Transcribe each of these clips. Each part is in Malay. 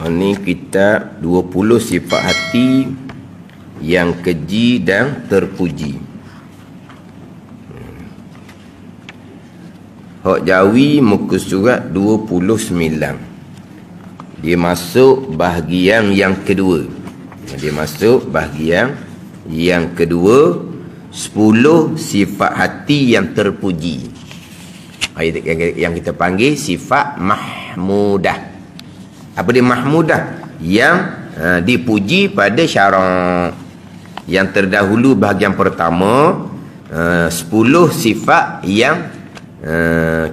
Ini kita 20 sifat hati yang keji dan terpuji. Hak Jawi muka surat 29. Dia masuk bahagian yang kedua. Dia masuk bahagian yang kedua, 10 sifat hati yang terpuji. Yang kita panggil sifat mahmudah. Apa dia mahmudah? Yang dipuji pada syarak. Yang terdahulu bahagian pertama, 10 sifat yang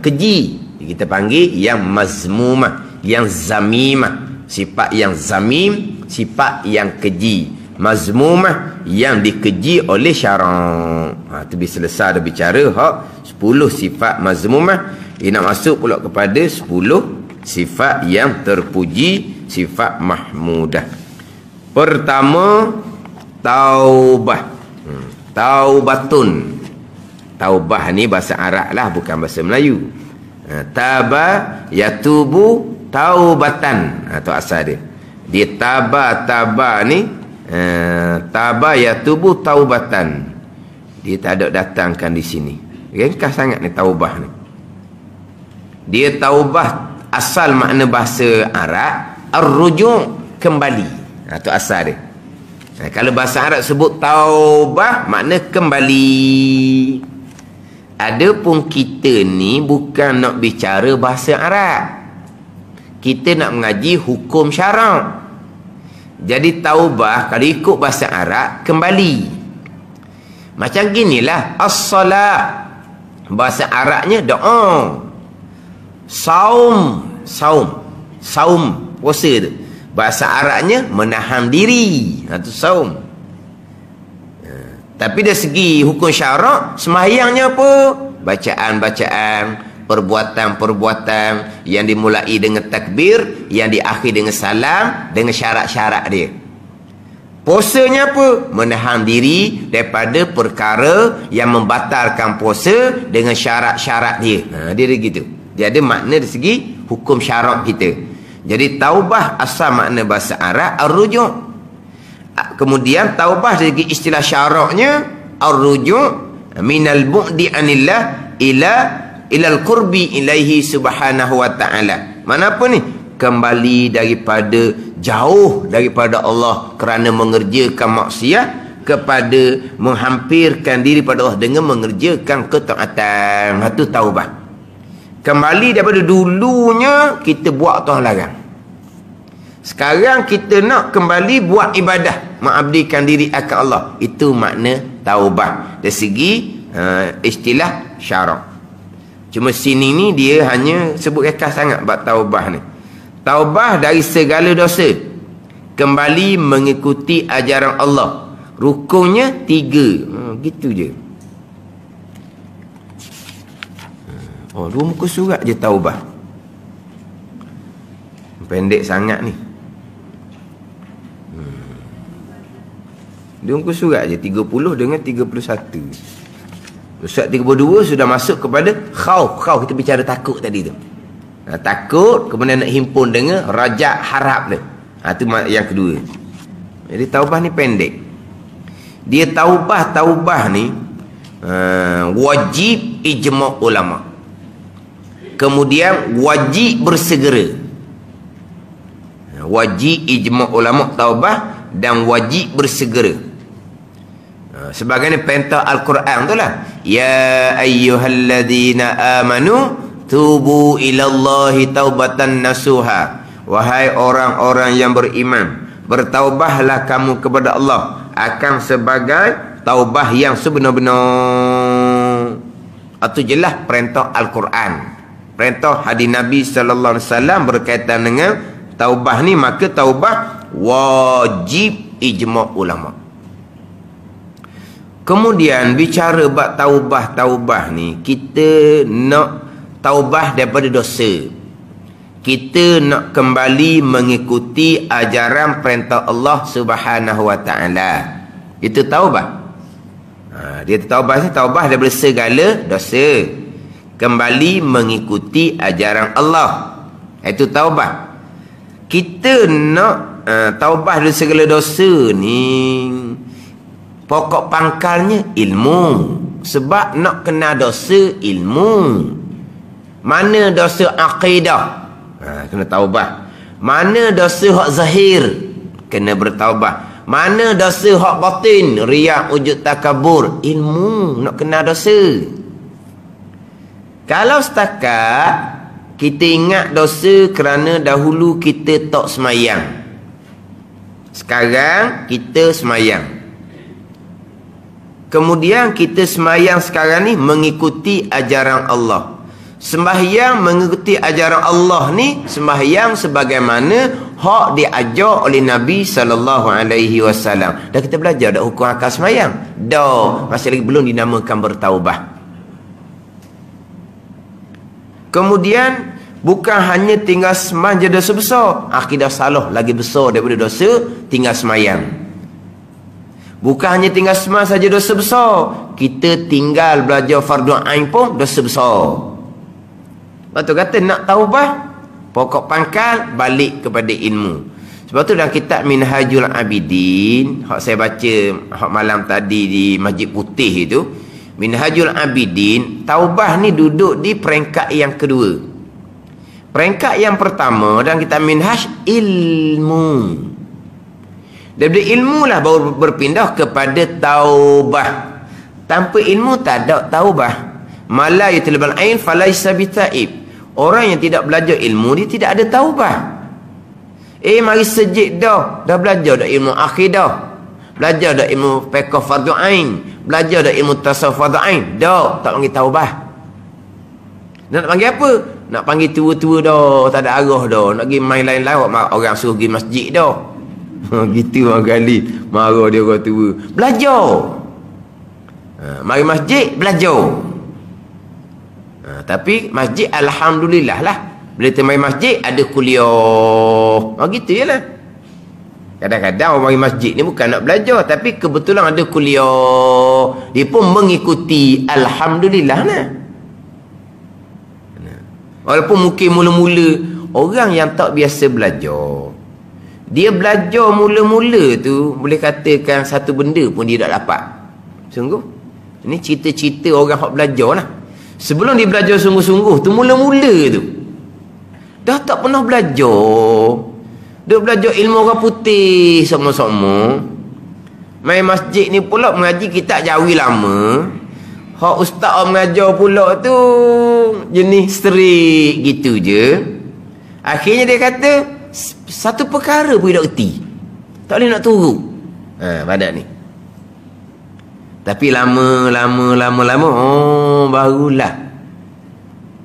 keji. Kita panggil yang mazmumah, yang zamimah. Sifat yang zamim, sifat yang keji. Mazmumah, yang dikeji oleh syarak. Itu bila selesai dah bicara hak 10 sifat mazmumah. Ia nak masuk pula kepada 10 sifat yang terpuji, sifat mahmudah. Pertama, taubah. Taubatun. Taubah ni bahasa Arab lah, bukan bahasa Melayu. Taba yatubu taubatan. Itu asal dia. Dia taba ni, taba yatubu taubatan. Dia tak ada datangkan di sini. Ringkas sangat ni taubah ni. Dia taubah, asal makna bahasa Arab ar-ruju', kembali. Itu asal dia. Kalau bahasa Arab sebut taubah, makna kembali. Adapun kita ni bukan nak bicara bahasa Arab. Kita nak mengaji hukum syarak. Jadi taubah kalau ikut bahasa Arab, kembali. Macam ginilah as-salah. Bahasa Arabnya doa. Saum, puasa tu. Bahasa Arabnya menahan diri. Itu saum. Tapi dari segi hukum syarak, sembahyangnya apa? Bacaan-bacaan, perbuatan-perbuatan yang dimulai dengan takbir, yang diakhiri dengan salam, dengan syarat-syarat dia. Puasanya apa? Menahan diri daripada perkara yang membatalkan puasa dengan syarat-syarat dia. Dia gitu. Dia ada makna dari segi hukum syarak kita. Jadi taubah asal makna bahasa Arab ar-ruju'. Kemudian taubah dari segi istilah syaraknya ar-ruju' minal bu'di anillah ilal qurbi ilaihi subhanahu wa ta'ala. Mana apa ni? Kembali daripada jauh daripada Allah kerana mengerjakan maksiat kepada menghampirkan diri pada Allah dengan mengerjakan ketaatan. Itu taubah. Kembali daripada dulunya kita buat Tuhan larang. Sekarang kita nak kembali buat ibadah, mengabdikan diri akan Allah. Itu makna taubah dari segi istilah syarak. Cuma sini ni dia hanya sebut rekas sangat bab taubah ni. Taubah dari segala dosa, kembali mengikuti ajaran Allah. Rukunnya 3. Gitu je. Oh, 2 muka surat je taubah. Pendek sangat ni. 2 muka surat je, 30 dengan 31. Surat 32 sudah masuk kepada khauf. Khauf kita bicara takut tadi tu. Takut kemudian nak himpun dengan rajak harap dia. Itu yang kedua. Jadi taubah ni pendek. Dia taubah ni wajib ijma' ulama'. Kemudian wajib bersegera. Wajib ijma' ulama' taubah dan wajib bersegera. Sebagaimana perintah Al-Quran tu lah. Ya ayyuhalladzina amanu tubu ilallahi taubatan nasuha. Wahai orang-orang yang beriman, bertaubahlah kamu kepada Allah akan sebagai taubah yang sebenar-benar. Itu jelas perintah Al-Quran. Perintah hadis Nabi sallallahu alaihi wasallam berkaitan dengan taubah ni, maka taubah wajib ijma' ulama. Kemudian bicara bab taubah ni, kita nak taubah daripada dosa. Kita nak kembali mengikuti ajaran perintah Allah Subhanahu wa taala. Itu taubah. Dia taubah daripada segala dosa. Kembali mengikuti ajaran Allah. Itu taubah. kita nak taubah dari segala dosa ni, pokok pangkalnya ilmu. Sebab nak kena dosa ilmu. Mana dosa akidah, kena taubah. Mana dosa hak zahir, kena bertaubah. Mana dosa hak batin, riya, ujud, takabur, ilmu, nak kena dosa. Kalau setakat kita ingat dosa kerana dahulu kita tak semayang, sekarang kita semayang, kemudian kita semayang sekarang ni mengikuti ajaran Allah. Sembahyang mengikuti ajaran Allah ni, sembahyang sebagaimana hak diajar oleh Nabi SAW. Dah kita belajar dah hukum akal sembahyang? Dah, masih lagi belum dinamakan bertaubah. Kemudian bukan hanya tinggal sembahyang je dosa besar, akidah salah lagi besar daripada dosa tinggal sembahyang. Bukan hanya tinggal sembahyang saja dosa besar, kita tinggal belajar fardu ain pun dosa besar. Lepas tu kata nak taubah, pokok pangkal balik kepada ilmu. Sebab tu dalam kitab Minhajul Abidin, hak saya baca hak malam tadi di Masjid Putih itu, Minhajul Abidin, taubah ni duduk di peringkat yang kedua. Peringkat yang pertama dalam kitab Minhaj, ilmu. Daripada ilmu lah baru berpindah kepada taubah. Tanpa ilmu tak ada taubah. Mala yutlabal ain falaisa bitaib. Orang yang tidak belajar ilmu dia tidak ada taubah. Mari sejid dah belajar dah ilmu akidah, belajar dah ilmu fiqh fardu ain, belajar dah ilmu tasawuf fardu ain, dah tak panggil taubah. Nak panggil apa? Nak panggil tua-tua dah, tak ada arah dah, nak pergi main lain-lain, orang suruh pergi masjid dah. Gitu orang kali marah dia orang tua. Belajar. Mari masjid belajar. Tapi masjid alhamdulillah lah, bila kita mari masjid ada kuliah. Gitu je lah. Kadang-kadang orang mari masjid ni bukan nak belajar, tapi kebetulan ada kuliah, dia pun mengikuti, alhamdulillah lah. Walaupun mungkin mula-mula orang yang tak biasa belajar, dia belajar mula-mula tu boleh katakan satu benda pun dia tak dapat. Sungguh ini cerita-cerita orang yang belajar lah. Sebelum dia belajar sungguh-sungguh tu, mula-mula tu dah tak pernah belajar. Dia belajar ilmu orang putih sama-sama. Main masjid ni pula mengaji kitab Jawi lama. Hak ustaz mengajar pula tu jenis strik gitu je. Akhirnya dia kata satu perkara pun dia tak erti, tak boleh nak turun badan ni. Tapi lama barulah.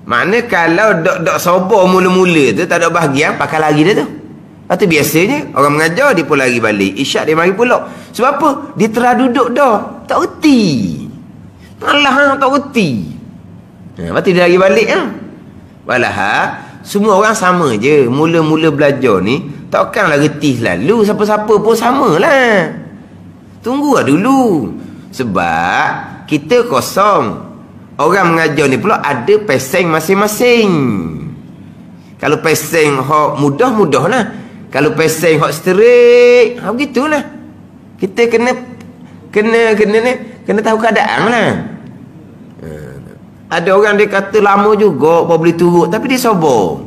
Makna kalau dok sabar mula-mula tu tak ada bahagian, pakai lari dia tu. Lepas tu biasanya orang mengajar dia pun lari balik, isyak dia mari pula. Sebab apa? Dia telah duduk dah, tak erti. Alah, tak erti. Lepas tu dia lari balik lah. Walahal semua orang sama je. Mula-mula belajar ni takkanlah reti selalu, siapa-siapa pun samalah. Tunggulah dulu. Sebab kita kosong. Orang mengajar ni pula ada peseng masing-masing. Kalau peseng hak mudah-mudah lah. Kalau peseng hak straight, begitulah. Kita kena tahu keadaan lah. Ada orang dia kata lama juga baru boleh turut, tapi dia sabar.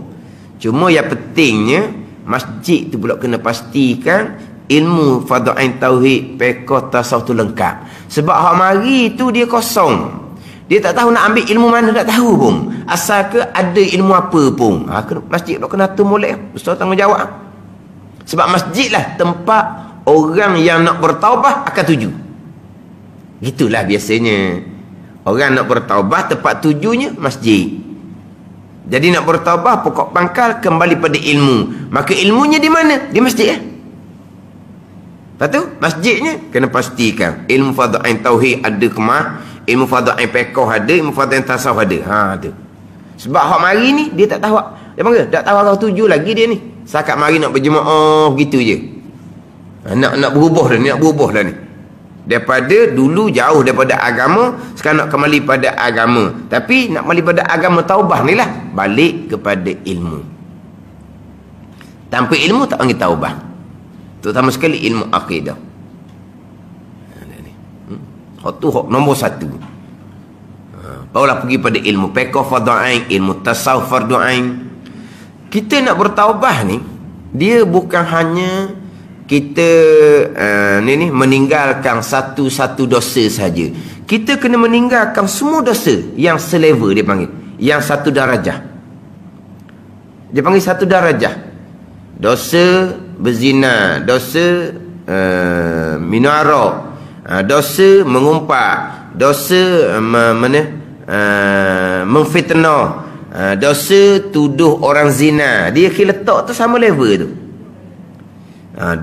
Cuma yang pentingnya masjid tu pula kena pastikan ilmu fardu ain tauhid, fiqh, tasawuf tu lengkap. Sebab hak mari tu dia kosong. Dia tak tahu nak ambil ilmu mana, tak tahu pun. Asal ke ada ilmu apa pun. Masjid tu kena atur molek. Ustaz tanggungjawab. Sebab masjid lah tempat orang yang nak bertaubah akan tuju. Gitulah biasanya. Orang nak bertaubah tempat tujunya masjid. Jadi nak bertaubah pokok pangkal kembali pada ilmu. Maka ilmunya di mana? Di masjid eh? Lepas tu masjidnya kena pastikan ilmu fardu ain tauhid ada kemah, ilmu fardu ain fiqh ada, ilmu fardu ain tasawuf ada. Tu. Sebab hak mari ni dia tak tahu. Dia panggil tak tahu arah tuju lagi dia ni. Sakat mari nak berjemaah gitu je. Nak berubah dah ni, nak berubah dah ni. Daripada dulu jauh daripada agama, sekarang nak kembali pada agama. Tapi nak kembali pada agama taubah ni lah, balik kepada ilmu. Tanpa ilmu tak panggil taubah. Terutama sekali ilmu akidah. Hak tu hak nombor satu. Barulah pergi pada ilmu fiqh fardu ain, ilmu tasawuf fardu ain. Kita nak bertaubah ni, dia bukan hanya kita meninggalkan satu-satu dosa saja. Kita kena meninggalkan semua dosa yang selevel, dia panggil, yang satu darajah. Dia panggil satu darajah. Dosa berzina, dosa minum arak, dosa mengumpat, dosa memfitnah, dosa tuduh orang zina. Dia kira letak tu sama level tu.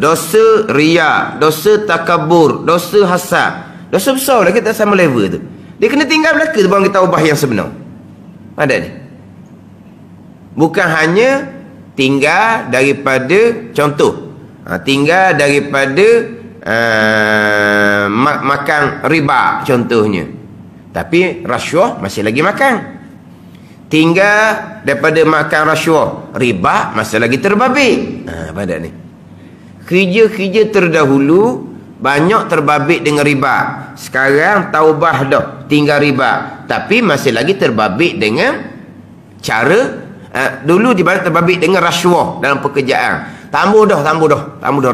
Dosa riak, dosa takabur, dosa hasad, dosa besar lagi tak sama level tu. Dia kena tinggal belaka tu baru kita ubah yang sebenar. Ada ni. Bukan hanya tinggal daripada contoh, tinggal daripada makan riba contohnya, tapi rasuah masih lagi makan. Tinggal daripada makan rasuah, riba masih lagi terbabit. Pada ni kerja-kerja terdahulu banyak terbabit dengan riba. Sekarang taubah dah, tinggal riba, tapi masih lagi terbabit dengan cara dulu dibalik terbabit dengan rasuah dalam pekerjaan. Tambah dah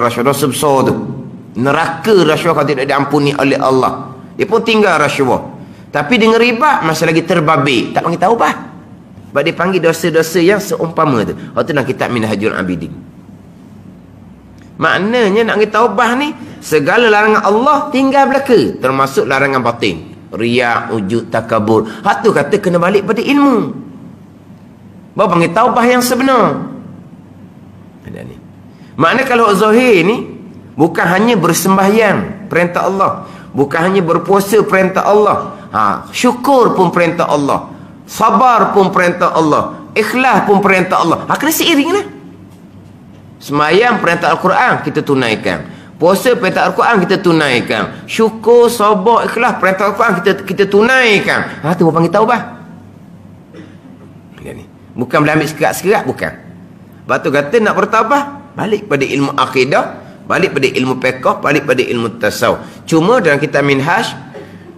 rasuah, dosa besar tu. Neraka rasuah kalau tidak diampuni oleh Allah. Dia pun tinggal rasuah. Tapi dengan riba masih lagi terbabit, tak panggil taubah. Sebab dia panggil dosa-dosa yang seumpama tu. Waktu dalam kitab Minhajul Abidin. Maknanya nak kita taubah ni, segala larangan Allah tinggal belaka, termasuk larangan batin, riak, ujub, takabur. Hak tu kata kena balik pada ilmu. Baru panggil taubah yang sebenar. Ada ni. Maknanya kalau zahir ni bukan hanya bersembahyang perintah Allah, bukan hanya berpuasa perintah Allah, syukur pun perintah Allah, sabar pun perintah Allah, ikhlas pun perintah Allah. Kena seiring lah. Semayang perintah Al-Quran kita tunaikan, puasa perintah Al-Quran kita tunaikan, syukur, sabar, ikhlas perintah Al-Quran kita tunaikan. Tu panggil taubah. Bukan boleh ambil sekerat-sekerat, bukan. Lepas tu kata nak bertaubah, balik pada ilmu akidah, balik pada ilmu fiqh, balik pada ilmu tasawuf. Cuma dalam kitab Minhaj,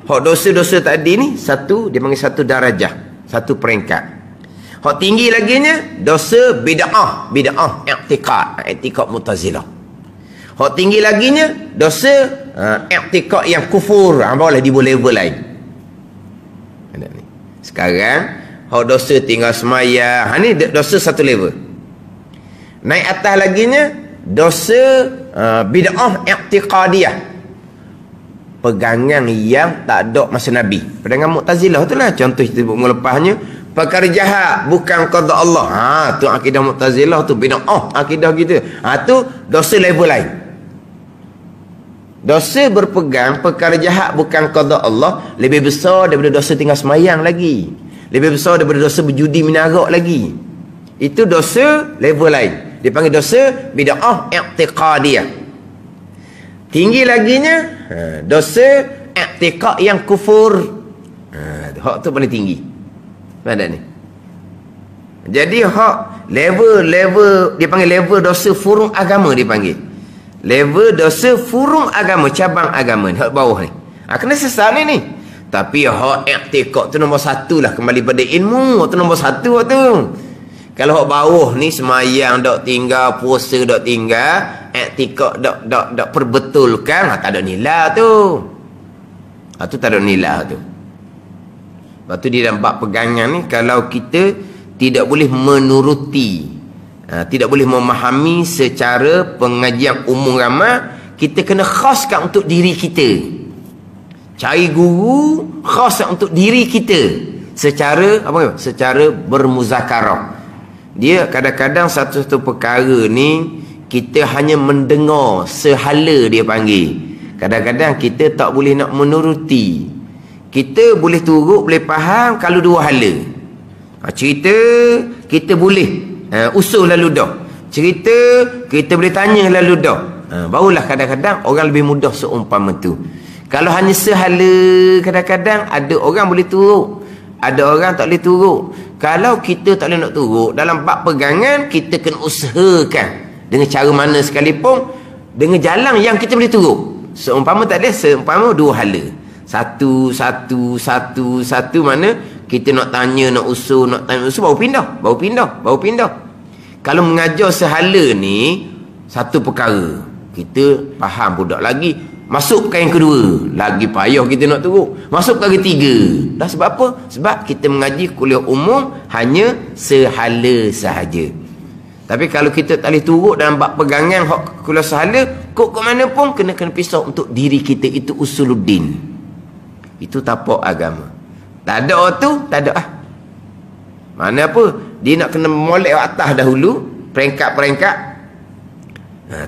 hak dosa-dosa tadi ni satu, dia panggil satu darajah, satu peringkat. Hak tinggi laginya dosa bid'ah i'tiqad Mu'tazilah. Hak tinggi laginya dosa i'tiqad yang kufur, barulah di level lain. Sekarang hak dosa tinggal semaya, ni dosa satu level. Naik atas laginya dosa bid'ah i'tiqadiyah, pegangan yang tak ada masa Nabi. Pegangan Mu'tazilah tu lah contoh kita melepasnya. Perkara jahat bukan qada Allah. Tu akidah Mu'tazilah tu, bid'ah akidah kita. Tu dosa level lain. Dosa berpegang perkara jahat bukan qada Allah lebih besar daripada dosa tinggal semayang lagi. Lebih besar daripada dosa berjudi minarak lagi. Itu dosa level lain. Dia panggil dosa bid'ah i'tiqadiyah. Tinggi laginya dosa i'tiqad yang kufur. Hak tu paling tinggi. Ada ni. Jadi hak level dia panggil level dosa furung agama, dia panggil. Level dosa furung agama, cabang agama ni, hak bawah ni. Kena sesat ni. Tapi hak i'tiqad tu nombor satu lah, kembali pada ilmu. Tu nombor satu tu. Kalau hak bawah ni semayang dak tinggal, puasa dak tinggal, i'tiqad dak perbetulkan, tak ada nilai tu. Tu tak ada nilai tu. Lepas tu di dalam bab pegangan ni, kalau kita tidak boleh menuruti, tidak boleh memahami secara pengajian umum ramai, kita kena khaskan untuk diri kita. Cari guru khas untuk diri kita secara secara bermuzakarah. Dia kadang-kadang satu-satu perkara ni kita hanya mendengar sehala, dia panggil. Kadang-kadang kita tak boleh nak menuruti. Kita boleh turut, boleh faham kalau dua hala. Cerita kita boleh usul lalu dah. Cerita kita boleh tanya lalu dah. Barulah kadang-kadang orang lebih mudah seumpama tu. Kalau hanya sehala, kadang-kadang ada orang boleh turut, ada orang tak boleh turut. Kalau kita tak boleh nak turut, dalam bab pegangan kita kena usahakan dengan cara mana sekalipun, dengan jalan yang kita boleh turut. Seumpama tak ada, seumpama dua hala. Satu mana kita nak tanya, nak usul, baru pindah. Kalau mengajar sehala ni satu perkara, kita faham budak lagi, masuk ke yang kedua, lagi payah kita nak turut, masuk ke ketiga. Dah sebab apa? Sebab kita mengaji kuliah umum hanya sehala sahaja. Tapi kalau kita tak boleh turut dalam bab pegangan hak kuliah sehala, kok mana pun kena pisau untuk diri kita. Itu usuluddin, itu tapak agama. Tak ada tu, tak ada mana apa, dia nak kena molek atas dahulu, peringkat-peringkat.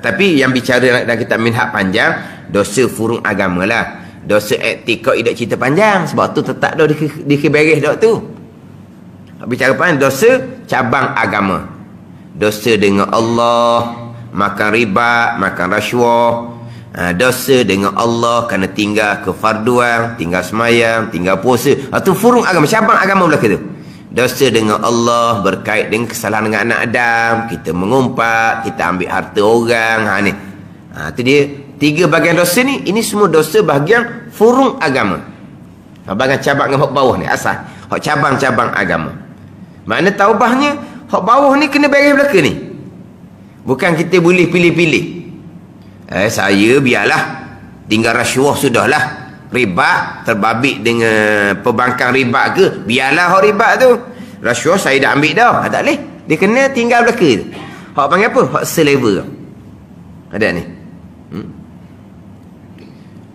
Tapi yang bicara dalam kitab Minhaj panjang, dosa furung agama lah. Dosa etika tidak cerita panjang, sebab tu tetap dah dikeberes dah tu. Bicara panjang, dosa cabang agama. Dosa dengan Allah, makan riba, makan rasuah. Dosa dengan Allah kerana tinggal kefarduan, tinggal semayang, tinggal puasa. Itu furung agama, cabang agama belaka tu. Dosa dengan Allah berkait dengan kesalahan dengan anak Adam, kita mengumpat, kita ambil harta orang. Ni itu dia tiga bahagian dosa ni. Ini semua dosa bahagian furung agama. Bahagian cabang dengan hak bawah ni asal hak cabang-cabang agama. Makna taubahnya hak bawah ni kena beres belaka ni. Bukan kita boleh pilih-pilih. Saya biarlah tinggal rasuah sudahlah. Riba terbabit dengan pembangkang riba ke, biarlah hak riba tu. Rasuah saya dah ambil dah. Tak boleh. Dia kena tinggal belaka tu. Hak panggil apa? Hak selever. Ada ni.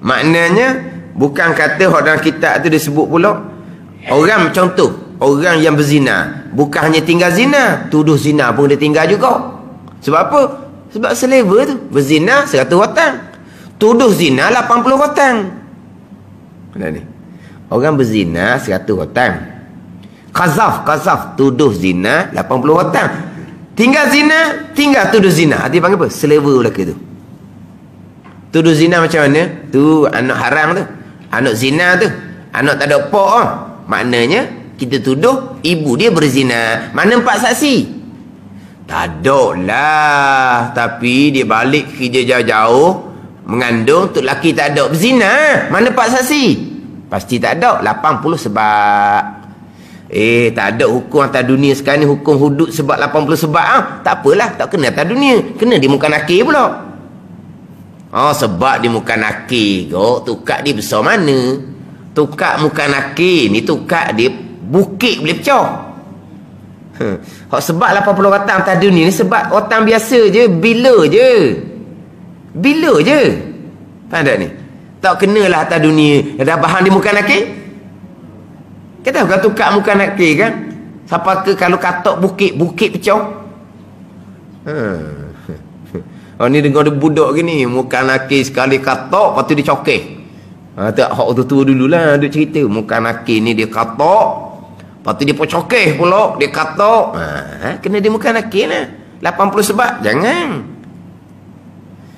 Maknanya bukan kata hak dalam kitab tu disebut pula orang, contoh orang yang berzina, bukan hanya tinggal zina, tuduh zina pun dia tinggal juga. Sebab apa? Sebab selever tu. Berzina 100 hotang, tuduh zina 80 hotang. Ni orang berzina 100 hotang, qazaf tuduh zina 80 hotang, tinggal zina, tinggal tuduh zina. Dia panggil apa? Selever belaka tu. Tuduh zina macam mana? Tu anak haram tu, anak zina tu, anak tak ada pak. Maknanya kita tuduh ibu dia berzina. Mana 4 saksi? Tak ada lah. Tapi dia balik kerja jauh-jauh, mengandung, tu lelaki tak ada, berzina. Mana 4 saksi? Pasti tak ada. 80 sebab. Tak ada hukum atas dunia sekarang ni, hukum hudud sebab 80 sebab. Tak apalah, tak kena atas dunia, kena di muka nakir pula. Sebab di muka nakir kok, tukar dia besar mana? Tukar muka nakir ni, tukar dia bukit boleh pecah. Sebab 80 hotang atas dunia ni sebab hotang biasa je, bila je. Faham tak ni? Tak kenalah atas dunia dah bahan di muka nakir. Kita tahu kan tukar muka nakir kan? Siapa ke kalau katok bukit pecah. Ni dengar ada budak gini, muka nakir sekali katok, lepas tu dia cokeh. Tak hak tu dululah duk cerita. Muka nakir ni dia katok, lepas tu dia pun cokeh pula, dia katok. Kena di muka nakir lah. 80 sebab, jangan.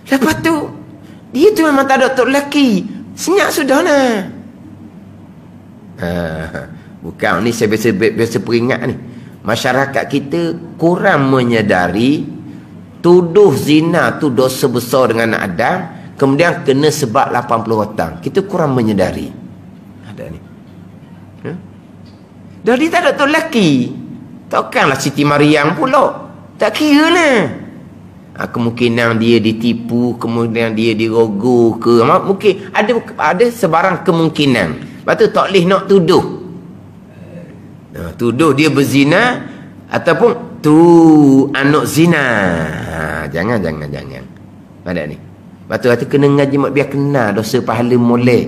Lepas tu dia tu memang tak ada tok lelaki, senyap sudah lah. Bukan, ni saya biasa peringat ni, masyarakat kita kurang menyedari tuduh zina tu dosa besar dengan anak Adam, kemudian kena sebab 80 hotang. Kita kurang menyedari. Ada ni. Dah dia tak ada tok lelaki, takkanlah Siti Mariam pula. Tak kira lah. Kemungkinan dia ditipu, kemudian dia dirogoh ke, mungkin ada sebarang kemungkinan. Lepas tu tak boleh nak tuduh. Tuduh dia berzina ataupun tu anak zina. Jangan. Ada ni. Lepas tu kata kena ngaji mak biar kena dosa pahala molek.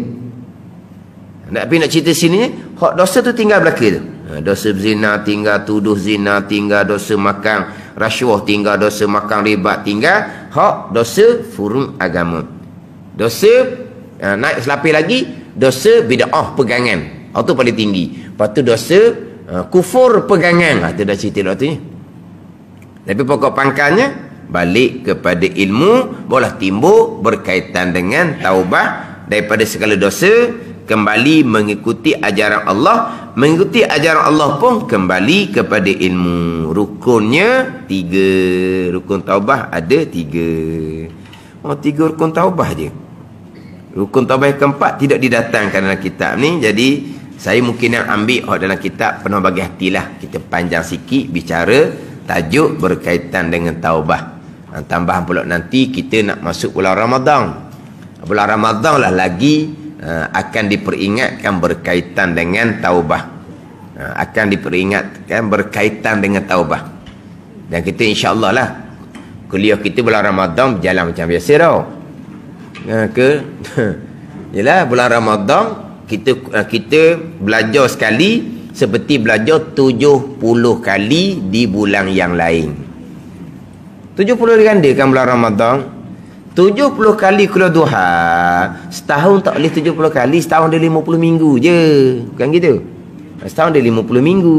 Tapi nak cerita sini, hak dosa tu tinggal belaka tu. Dosa berzina tinggal, tuduh zina tinggal, dosa makan rasuah tinggal, dosa makan riba tinggal, hak dosa furung agama. Dosa naik selapis lagi, dosa bid'ah pegangan. Itu paling tinggi. Lepas tu dosa kufur pegangan. Itu dah cerita waktu ni. Tapi pokok pangkalnya balik kepada ilmu, boleh timbul berkaitan dengan taubah daripada segala dosa, kembali mengikuti ajaran Allah, Mengikuti ajaran Allah pun kembali kepada ilmu. Rukunnya 3. Rukun taubah ada 3. 3 rukun taubah je. Rukun taubah yang keempat tidak didatangkan dalam kitab ni. Jadi saya mungkin yang ambil dalam kitab Penuh Bagi Hati lah. Kita panjang sikit bicara tajuk berkaitan dengan taubah. Tambahan pula nanti kita nak masuk bulan Ramadan. Bulan Ramadan lah lagi akan diperingatkan berkaitan dengan taubah. Akan diperingatkan berkaitan dengan taubah. Dan kita insya-Allah lah kuliah kita bulan Ramadan berjalan macam biasa tau. Yalah bulan Ramadan kita belajar sekali seperti belajar 70 kali di bulan yang lain. 70 ganda kan bulan Ramadan. 70 kali kuliah duha. Setahun tak boleh 70 kali, setahun dia 50 minggu je. Bukan gitu. Setahun dia 50 minggu.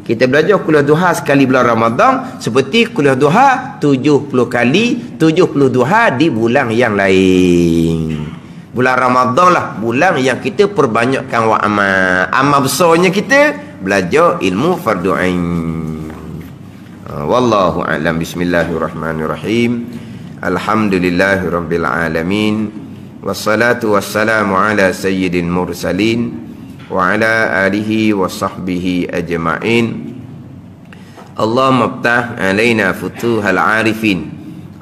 Kita belajar kuliah duha sekali bulan Ramadan seperti kuliah duha 70 kali 70 duha di bulan yang lain. Bulan Ramadan lah bulan yang kita perbanyakkan wa amal. Amal besarnya kita belajar ilmu fardu ain. Wallahu a'lam. Bismillahirrahmanirrahim. Alhamdulillahirabbil alamin. Wassalatu wassalamu ala sayyidil mursalin wa ala alihi wa sahbihi ajma'in. Allahumma iftah alaina futuhal arifin.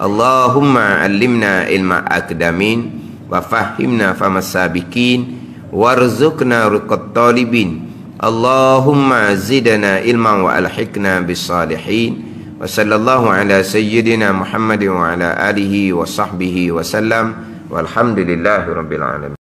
Allahumma allimna ilma akdamin wa fahimna famas sabiqin warzuqna ruqat talibin. Allahumma zidna ilman wa alhiqna bis salihin. Wa sallallahu ala sayyidina Muhammadin wa ala alihi wa sahbihi wa sallam. Walhamdulillahi rabbil alamin.